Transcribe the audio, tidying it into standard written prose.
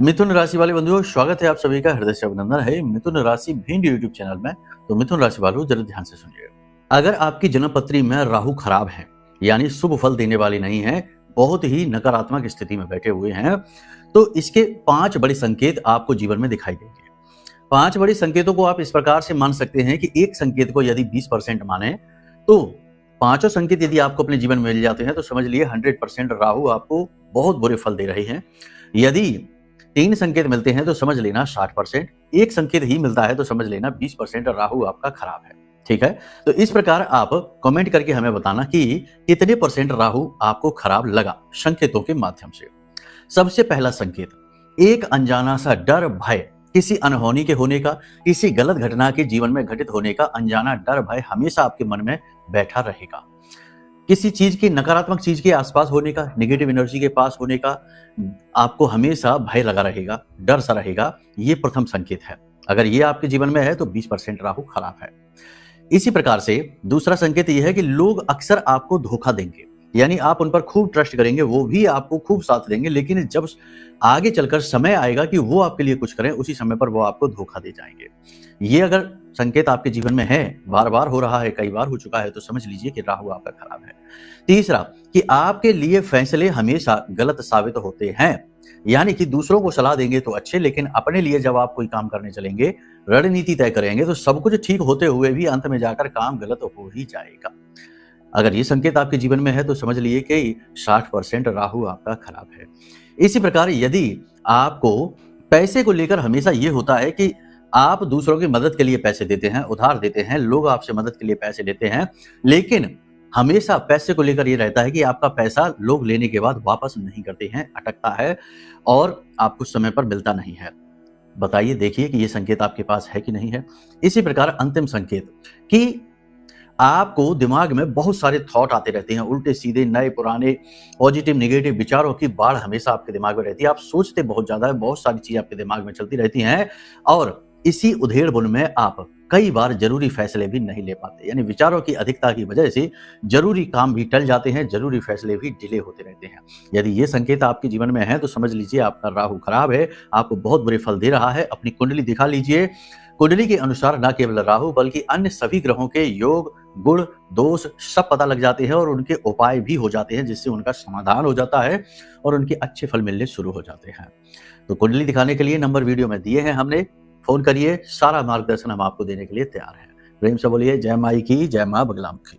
मिथुन राशि वाले बंधुओं, स्वागत है आप सभी का हृदय से अभिनंदन है मिथुन राशि भिंड यूट्यूब चैनल में। तो मिथुन राशि वालों, जरा ध्यान से सुनिएगा। अगर आपकी जन्म पत्री में राहु खराब है, यानी शुभ फल देने वाली नहीं है, बहुत ही नकारात्मक स्थिति में बैठे हुए हैं, तो इसके 5 बड़े संकेत आपको जीवन में दिखाई देंगे। 5 बड़े संकेतों को आप इस प्रकार से मान सकते हैं कि एक संकेत को यदि 20% माने, तो पांचों संकेत यदि आपको अपने जीवन में मिल जाते हैं तो समझ लिए 100% राहु आपको बहुत बुरे फल दे रहे हैं। यदि 3 संकेत मिलते हैं तो समझ लेना 60%, एक संकेत ही मिलता है तो समझ लेना 20% राहु आपका खराब है। ठीक है, तो इस प्रकार आप कमेंट करके हमें बताना कि कितने परसेंट राहु आपको खराब लगा संकेतों के माध्यम से। सबसे पहला संकेत, एक अनजाना सा डर भय, किसी अनहोनी के होने का, किसी गलत घटना के जीवन में घटित होने का अनजाना डर भय हमेशा आपके मन में बैठा रहेगा। किसी चीज की, नकारात्मक चीज के आसपास होने का, नेगेटिव एनर्जी के पास होने का आपको हमेशा भय लगा रहेगा, डर सा रहेगा। ये प्रथम संकेत है। अगर ये आपके जीवन में है तो 20% राहु खराब है। इसी प्रकार से दूसरा संकेत यह है कि लोग अक्सर आपको धोखा देंगे, यानी आप उन पर खूब ट्रस्ट करेंगे, वो भी आपको खूब साथ देंगे, लेकिन जब आगे चलकर समय आएगा कि वो आपके लिए कुछ करें, उसी समय पर वो आपको धोखा दे जाएंगे। ये अगर संकेत आपके जीवन में है, बार बार हो रहा है, कई बार हो चुका है, तो समझ लीजिए कि राहु आपका खराब है। तीसरा, कि आपके लिए फैसले हमेशा गलत साबित होते हैं, यानी कि दूसरों को सलाह देंगे तो अच्छे, लेकिन अपने लिए जब आप कोई काम करने चलेंगे, रणनीति तय करेंगे, तो सब कुछ ठीक होते हुए भी अंत में जाकर काम गलत हो ही जाएगा। अगर ये संकेत आपके जीवन में है तो समझ लिए कि 60% राहु आपका खराब है। इसी प्रकार यदि आपको पैसे को लेकर हमेशा ये होता है कि आप दूसरों की मदद के लिए पैसे देते हैं, उधार देते हैं, लोग आपसे मदद के लिए पैसे लेते हैं, लेकिन हमेशा पैसे को लेकर ये रहता है कि आपका पैसा लोग लेने के बाद वापस नहीं करते हैं, अटकता है और आपको समय पर मिलता नहीं है। बताइए, देखिए कि ये संकेत आपके पास है कि नहीं है। इसी प्रकार अंतिम संकेत, कि आपको दिमाग में बहुत सारे थॉट आते रहते हैं, उल्टे सीधे, नए पुराने, पॉजिटिव नेगेटिव विचारों की बाढ़ हमेशा आपके दिमाग में रहती है। आप सोचते बहुत ज्यादा है, बहुत सारी चीजें आपके दिमाग में चलती रहती हैं और इसी उधेड़-बुन में आप कई बार जरूरी फैसले भी नहीं ले पाते, यानी विचारों की अधिकता की वजह से जरूरी काम भी टल जाते हैं, जरूरी फैसले भी डिले होते रहते हैं। यदि ये संकेत आपके जीवन में है तो समझ लीजिए आपका राहु खराब है, आपको बहुत बुरे फल दे रहा है। अपनी कुंडली दिखा लीजिए, कुंडली के अनुसार न केवल राहु बल्कि अन्य सभी ग्रहों के योग, गुण, दोष सब पता लग जाते हैं और उनके उपाय भी हो जाते हैं, जिससे उनका समाधान हो जाता है और उनके अच्छे फल मिलने शुरू हो जाते हैं। तो कुंडली दिखाने के लिए नंबर वीडियो में दिए हैं हमने, फोन करिए, सारा मार्गदर्शन हम आपको देने के लिए तैयार हैं। प्रेम से बोलिए जय माई की, जय मां बगलामुखी।